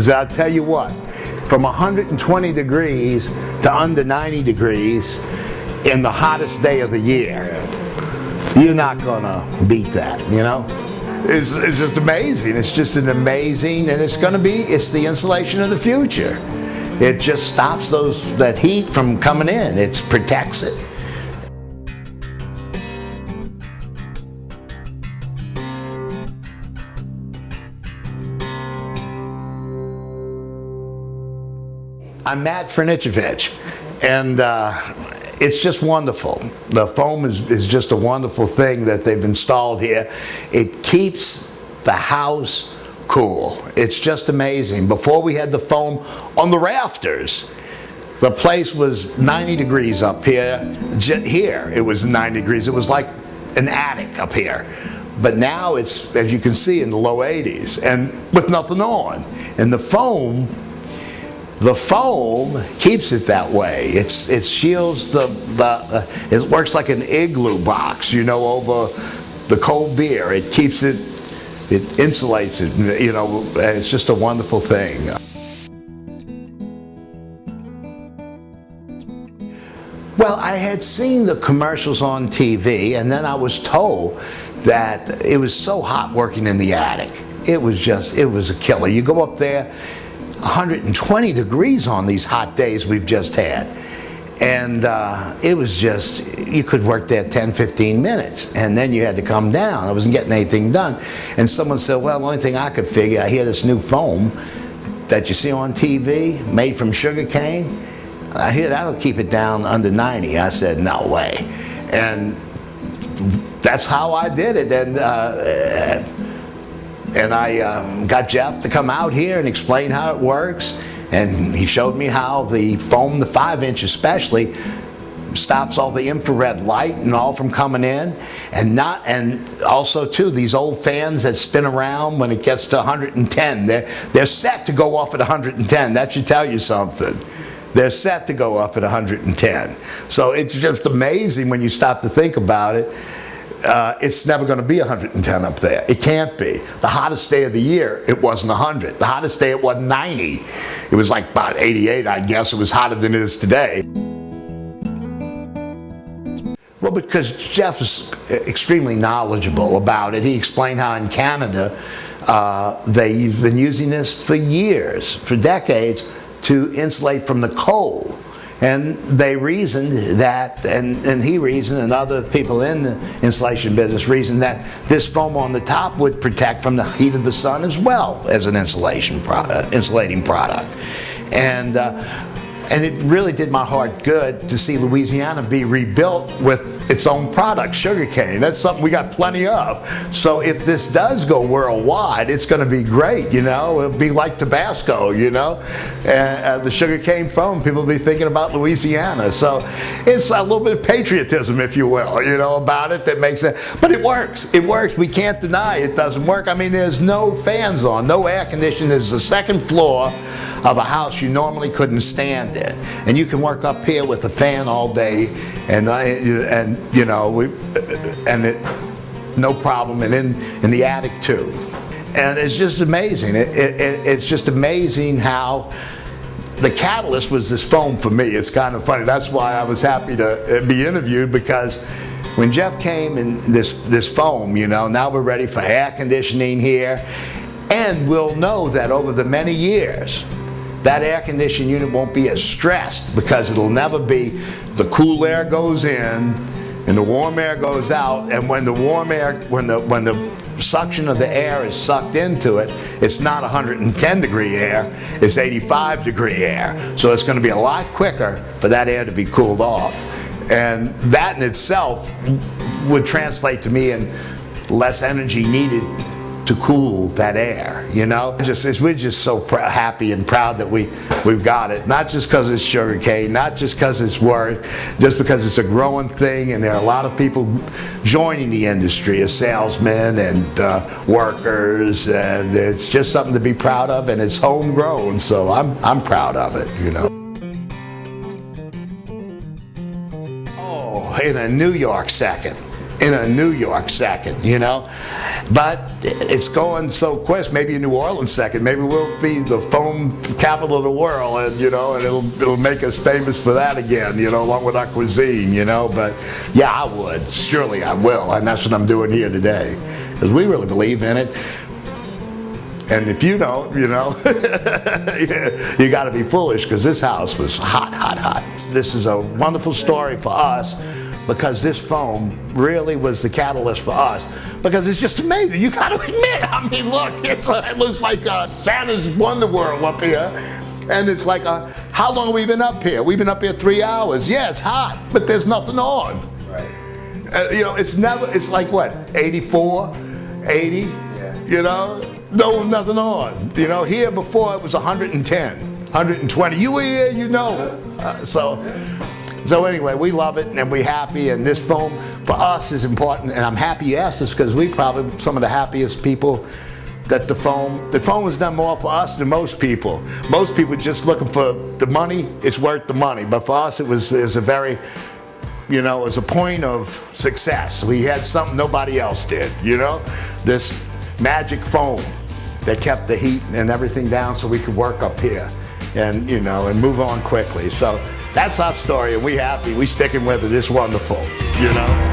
I'll tell you what, from 120 degrees to under 90 degrees in the hottest day of the year, you're not gonna beat that, you know? It's just amazing. It's just an amazing, and it's the insulation of the future. It just stops that heat from coming in. It protects it. I'm Matt Franichevich, and it's just wonderful. The foam is just a wonderful thing that they've installed here. It keeps the house cool. It's just amazing. Before we had the foam on the rafters, the place was 90 degrees up here. Here it was 90 degrees. It was like an attic up here. But now it's, as you can see, in the low 80s and with nothing on. And the foam keeps it that way. It shields it works like an igloo box, you know, over the cold beer. It keeps it, it insulates it, you know, it's just a wonderful thing. Well, I had seen the commercials on TV, and then I was told that it was so hot working in the attic. It was a killer. You go up there, 120 degrees on these hot days we've just had. And it was just, you could work there 10, 15 minutes, and then you had to come down. I wasn't getting anything done. And someone said, well, the only thing I could figure, I hear this new foam that you see on TV, made from sugar cane. I hear that'll keep it down under 90. I said, no way. And that's how I did it. And I got Jeff to come out here and explain how it works, and he showed me how the foam, the 5-inch especially, stops all the infrared light and all from coming in, and also too, these old fans that spin around when it gets to 110, they're set to go off at 110. That should tell you something. They're set to go off at 110. So it's just amazing when you stop to think about it. It's never going to be 110 up there. It can't be. The hottest day of the year, it wasn't 100. The hottest day, it wasn't 90. It was like about 88, I guess. It was hotter than it is today. Well, because Jeff is extremely knowledgeable about it. He explained how in Canada, they've been using this for years, for decades, to insulate from the cold. And they reasoned that, and he reasoned, and other people in the insulation business reasoned that this foam on the top would protect from the heat of the sun as well as an insulating product. And it really did my heart good to see Louisiana be rebuilt with its own product, sugarcane. That's something we got plenty of. So if this does go worldwide, it's going to be great, you know. It'll be like Tabasco, you know. The sugarcane foam, people will be thinking about Louisiana. So it's a little bit of patriotism, if you will, you know, about it that makes it. But it works. It works. We can't deny it doesn't work. I mean, there's no fans on, no air conditioning. There's the second floor of a house you normally couldn't stand in, and you can work up here with a fan all day, and you know, no problem, and in the attic too. And it's just amazing. It's just amazing how the catalyst was this foam for me. It's kind of funny. That's why I was happy to be interviewed, because when Jeff came and this foam, you know, now we're ready for air conditioning here, and we'll know that over the many years, that air conditioning unit won't be as stressed, because it'll never be the cool air goes in and the warm air goes out, and when the warm air, when the suction of the air is sucked into it, it's not 110 degree air, it's 85 degree air. So it's going to be a lot quicker for that air to be cooled off. And that in itself would translate to me in less energy needed to cool that air, you know. We're just so happy and proud that we've got it. Not just because it's sugarcane, not just because it's work, just because it's a growing thing, and there are a lot of people joining the industry as salesmen and workers, and it's just something to be proud of, and it's homegrown, so I'm proud of it, you know. Oh, in a New York second. in a New York second, you know. But it's going so quick. Maybe a New Orleans second. Maybe we'll be the foam capital of the world, and you know, and it'll make us famous for that again, you know, along with our cuisine, you know. But yeah, I would. Surely I will, and that's what I'm doing here today, because we really believe in it. And if you don't, you know, you got to be foolish, because this house was hot, hot, hot. This is a wonderful story for us, because this foam really was the catalyst for us, because it's just amazing. You got to admit, I mean, look, it looks like Santa's Wonder World up here. And it's like, how long have we been up here? We've been up here 3 hours. Yeah, it's hot, but there's nothing on. Right. You know, it's like what, 84, 80, yeah. You know? No, nothing on. You know, here before it was 110, 120. You were here, you know. So anyway, we love it and we're happy, and this foam for us is important, and I'm happy you asked us, because we probably some of the happiest people that the foam has done more for us than most people. Most people just looking for the money, it's worth the money. But for us, it was a very, you know, it was a point of success. We had something nobody else did, you know? This magic foam that kept the heat and everything down so we could work up here and, you know, and move on quickly. So that's our story, and we happy. We sticking with it. It's wonderful, you know?